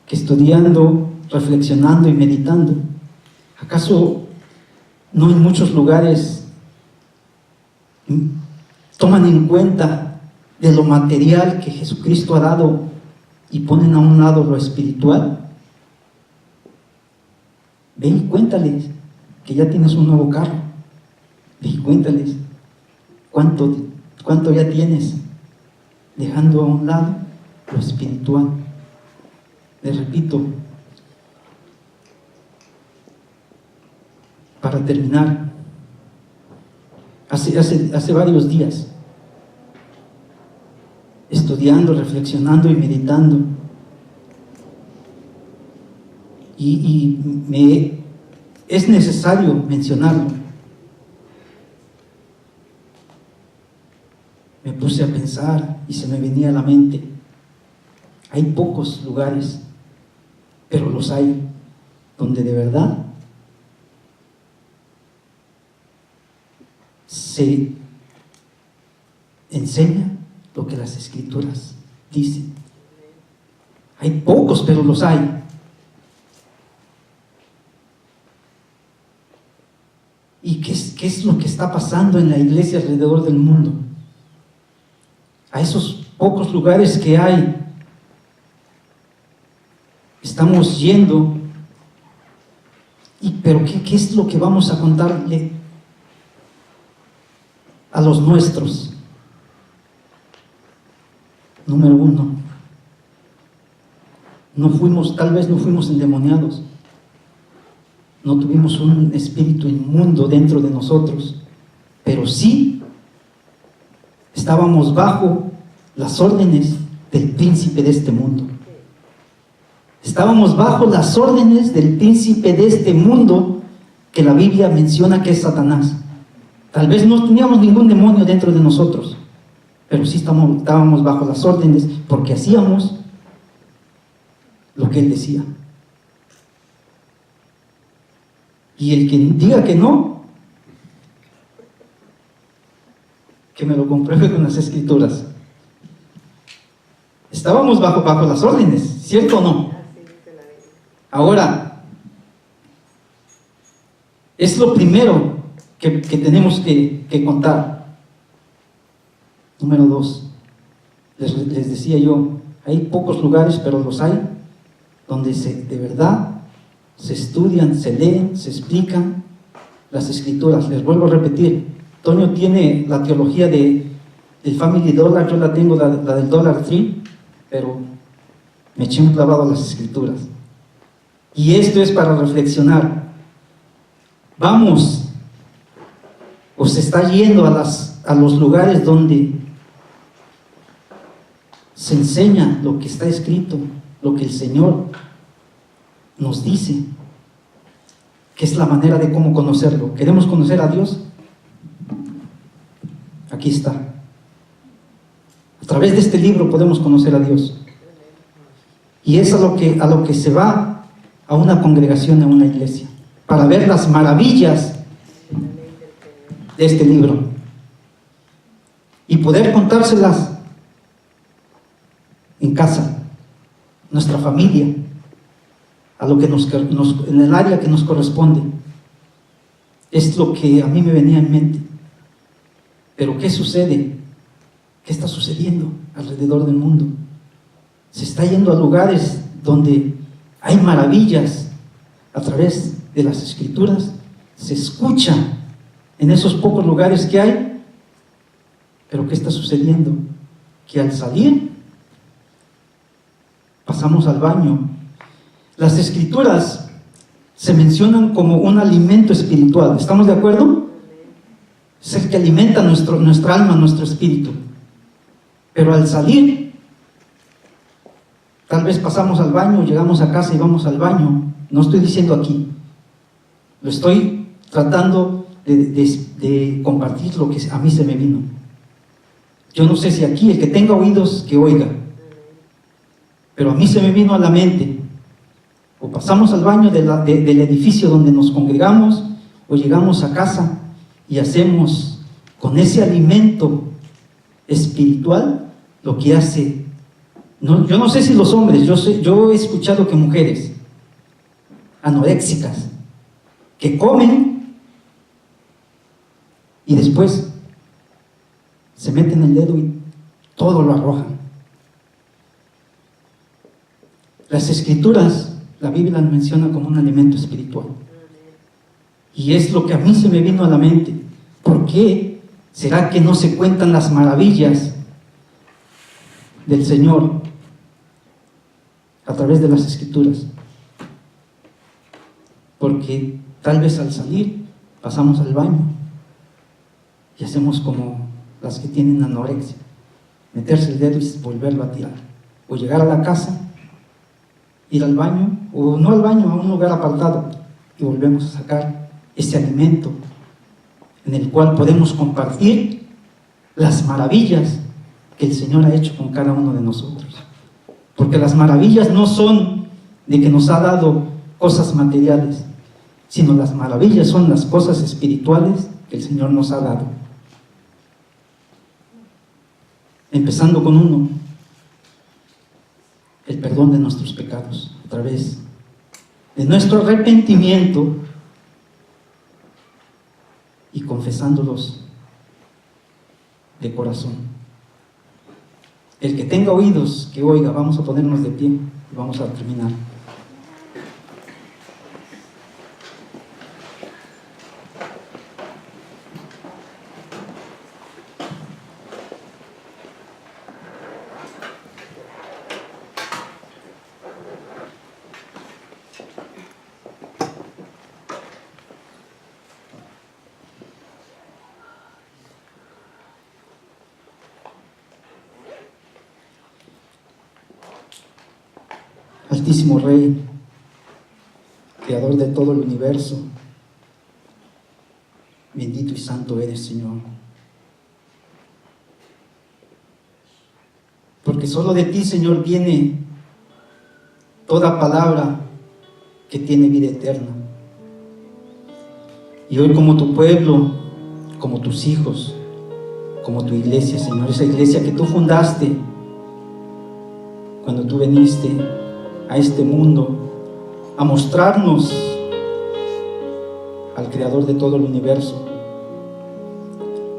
que estudiando, reflexionando y meditando. ¿Acaso no en muchos lugares toman en cuenta de lo material que Jesucristo ha dado y ponen a un lado lo espiritual? Ve y cuéntales que ya tienes un nuevo carro. Ve y cuéntales cuánto ya tienes, dejando a un lado lo espiritual. Les repito, para terminar, hace varios días, estudiando, reflexionando y meditando, es necesario mencionarlo. Me puse a pensar y se me venía a la mente, hay pocos lugares, pero los hay, donde de verdad se enseña lo que las Escrituras dicen. Hay pocos, pero los hay. ¿Y qué es lo que está pasando en la iglesia alrededor del mundo? A esos pocos lugares que hay, estamos yendo, pero ¿qué es lo que vamos a contarle a los nuestros? Número uno, tal vez no fuimos endemoniados, no tuvimos un espíritu inmundo dentro de nosotros, pero sí estábamos bajo las órdenes del príncipe de este mundo. Estábamos bajo las órdenes del príncipe de este mundo, que la Biblia menciona que es Satanás. Tal vez no teníamos ningún demonio dentro de nosotros, pero sí estábamos bajo las órdenes, porque hacíamos lo que él decía. Y el que diga que no, que me lo compruebe con las Escrituras. Estábamos bajo las órdenes, ¿cierto o no? Ahora, es lo primero que tenemos que contar. Número dos, les decía yo, hay pocos lugares, pero los hay, donde de verdad se estudian, se leen, se explican las Escrituras. Les vuelvo a repetir, Toño tiene la teología del Family Dollar, yo la tengo, la del Dollar Tree, pero me eché un clavado a las Escrituras. Y esto es para reflexionar. Vamos, o se está yendo a los lugares donde se enseña lo que está escrito, lo que el Señor nos dice, que es la manera de cómo conocerlo. ¿Queremos conocer a Dios? Aquí está. A través de este libro podemos conocer a Dios. Y es a lo que se va a una congregación, a una iglesia, para ver las maravillas de este libro y poder contárselas en casa, nuestra familia, a lo que en el área que nos corresponde. Es lo que a mí me venía en mente. Pero ¿qué sucede? ¿Qué está sucediendo alrededor del mundo? Se está yendo a lugares donde hay maravillas a través de las Escrituras, se escucha en esos pocos lugares que hay, pero ¿qué está sucediendo? Que al salir pasamos al baño. Las Escrituras se mencionan como un alimento espiritual. ¿Estamos de acuerdo? es el que alimenta nuestra alma, nuestro espíritu. Pero al salir, tal vez pasamos al baño, llegamos a casa y vamos al baño. No estoy diciendo aquí, lo estoy tratando de compartir lo que a mí se me vino. Yo no sé si aquí el que tenga oídos que oiga, pero a mí se me vino a la mente. O pasamos al baño del edificio donde nos congregamos, o llegamos a casa y hacemos con ese alimento espiritual lo que hace. No, yo no sé si los hombres, yo he escuchado que mujeres anoréxicas que comen y después se meten el dedo y todo lo arrojan. Las escrituras, la Biblia las menciona como un alimento espiritual. Y es lo que a mí se me vino a la mente. ¿Por qué será que no se cuentan las maravillas del Señor a través de las escrituras? Porque tal vez al salir pasamos al baño y hacemos como las que tienen anorexia, meterse el dedo y volverlo a tirar, o llegar a la casa, ir al baño, o no al baño, a un lugar apartado, y volvemos a sacar ese alimento en el cual podemos compartir las maravillas que el Señor ha hecho con cada uno de nosotros. Porque las maravillas no son de que nos ha dado cosas materiales, sino las maravillas son las cosas espirituales que el Señor nos ha dado. Empezando con uno, el perdón de nuestros pecados, a través de nuestro arrepentimiento y confesándolos de corazón. El que tenga oídos, que oiga. Vamos a ponernos de pie y vamos a terminar. Altísimo Rey, Creador de todo el universo, bendito y santo eres, Señor. Porque solo de ti, Señor, viene toda palabra que tiene vida eterna. Y hoy, como tu pueblo, como tus hijos, como tu iglesia, Señor, esa iglesia que tú fundaste cuando tú viniste a este mundo a mostrarnos al Creador de todo el universo.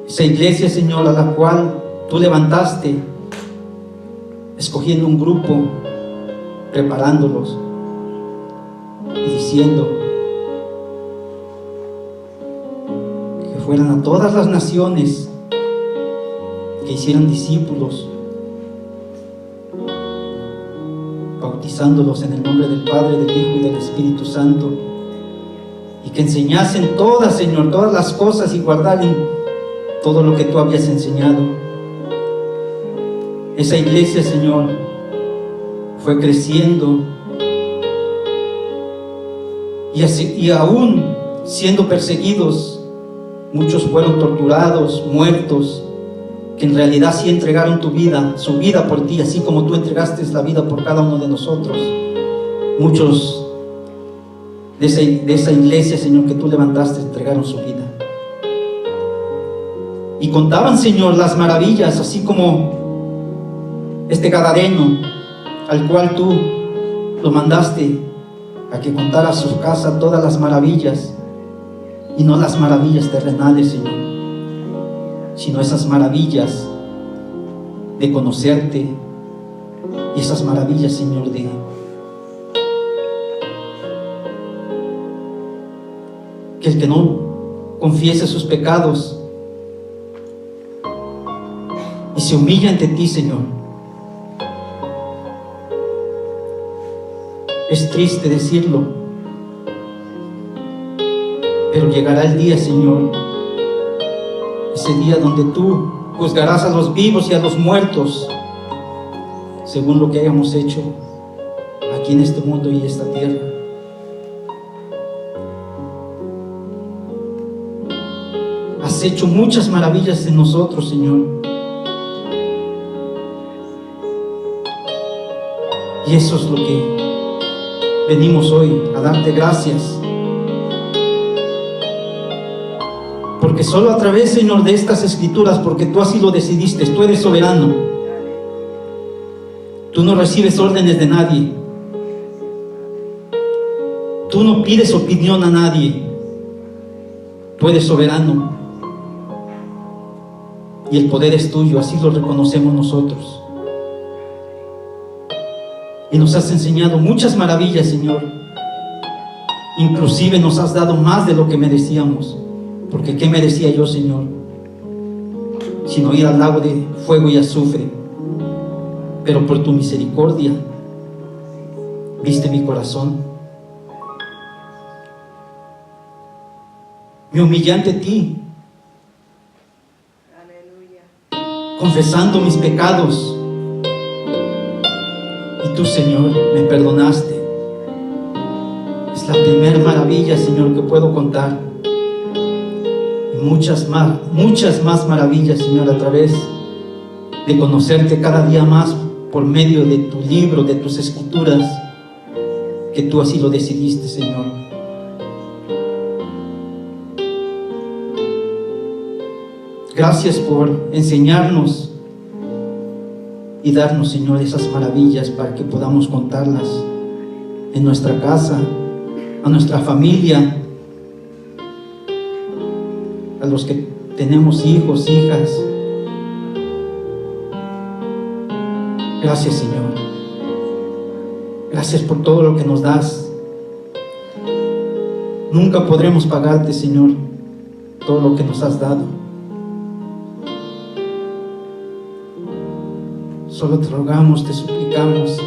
Esa iglesia, Señor, a la cual tú levantaste, escogiendo un grupo, preparándolos y diciendo que fueran a todas las naciones, que hicieran discípulos, bautizándolos en el nombre del Padre, del Hijo y del Espíritu Santo, y que enseñasen todas, Señor, todas las cosas y guardaran todo lo que tú habías enseñado. Esa iglesia, Señor, fue creciendo y aún siendo perseguidos, muchos fueron torturados, muertos, que en realidad sí entregaron su vida por ti, así como tú entregaste la vida por cada uno de nosotros. Muchos de esa iglesia, Señor, que tú levantaste, entregaron su vida. Y contaban, Señor, las maravillas, así como este gadareno, al cual tú lo mandaste a que contara a su casa todas las maravillas, y no las maravillas terrenales, Señor, sino esas maravillas de conocerte, y esas maravillas, Señor, de que el que no confiese sus pecados y se humilla ante ti, Señor. Es triste decirlo, pero llegará el día, Señor, ese día donde tú juzgarás a los vivos y a los muertos según lo que hayamos hecho aquí en este mundo y esta tierra. Has hecho muchas maravillas en nosotros, Señor. Y eso es lo que venimos hoy a darte gracias. Porque solo a través, Señor, de estas escrituras, porque tú así lo decidiste, tú eres soberano. Tú no recibes órdenes de nadie. Tú no pides opinión a nadie. Tú eres soberano. Y el poder es tuyo, así lo reconocemos nosotros. Y nos has enseñado muchas maravillas, Señor. Inclusive nos has dado más de lo que merecíamos. Porque ¿qué merecía yo, Señor? Sino ir al lago de fuego y azufre. Pero por tu misericordia viste mi corazón. Me humillé ante ti, confesando mis pecados. Y tú, Señor, me perdonaste. Es la primera maravilla, Señor, que puedo contar. Y muchas más maravillas, Señor, a través de conocerte cada día más por medio de tu libro, de tus escrituras, que tú así lo decidiste, Señor. Gracias por enseñarnos y darnos, Señor, esas maravillas para que podamos contarlas en nuestra casa, a nuestra familia, a los que tenemos hijos, hijas. Gracias, Señor. Gracias por todo lo que nos das. Nunca podremos pagarte, Señor, todo lo que nos has dado. Solo te rogamos, te suplicamos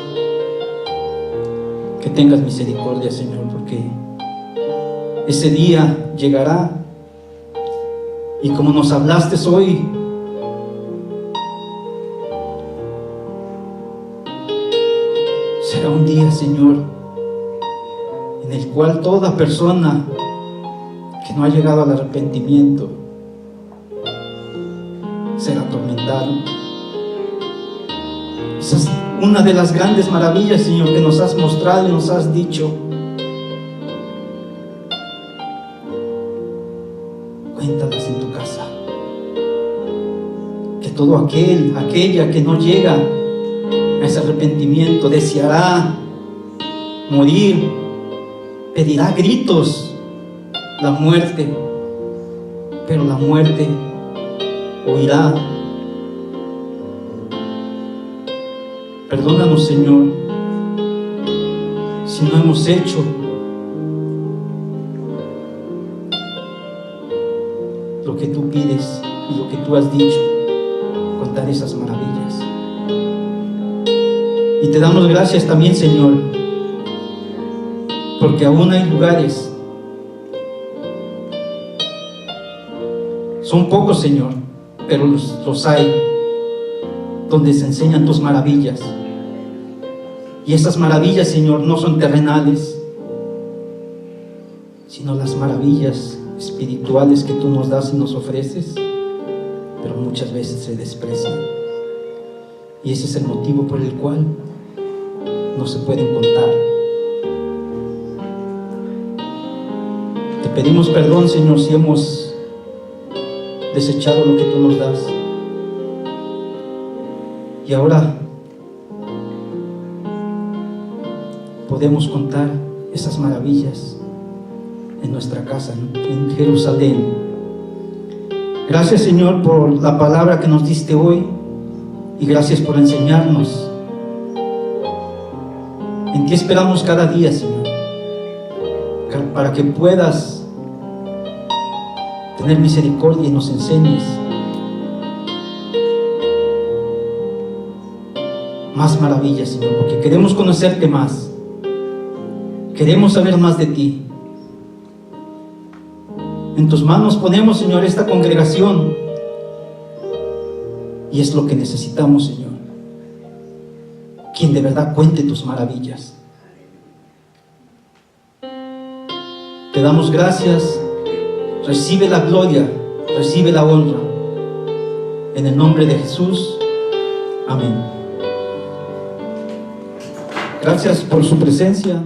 que tengas misericordia, Señor, porque ese día llegará y como nos hablaste hoy, será un día, Señor, en el cual toda persona que no ha llegado al arrepentimiento será atormentado. Esa es una de las grandes maravillas, Señor, que nos has mostrado y nos has dicho. Cuéntalas en tu casa. Que todo aquella que no llega a ese arrepentimiento deseará morir, pedirá a gritos la muerte, pero la muerte oirá. Perdónanos, Señor, si no hemos hecho lo que tú pides y lo que tú has dicho, contar esas maravillas. Y te damos gracias también, Señor, porque aún hay lugares, son pocos, Señor, pero los hay, donde se enseñan tus maravillas. Y esas maravillas, Señor, no son terrenales, sino las maravillas espirituales que tú nos das y nos ofreces, pero muchas veces se desprecian. Y ese es el motivo por el cual no se pueden contar. Te pedimos perdón, Señor, si hemos desechado lo que tú nos das. Y ahora podemos contar esas maravillas en nuestra casa, en Jerusalén. Gracias, Señor, por la palabra que nos diste hoy y gracias por enseñarnos. En ti esperamos cada día, Señor, para que puedas tener misericordia y nos enseñes más maravillas, Señor, porque queremos conocerte más. Queremos saber más de ti. En tus manos ponemos, Señor, esta congregación Y es lo que necesitamos, Señor. Quien de verdad cuente tus maravillas. Te damos gracias. Recibe la gloria, recibe la honra. En el nombre de Jesús. Amén. Gracias por su presencia.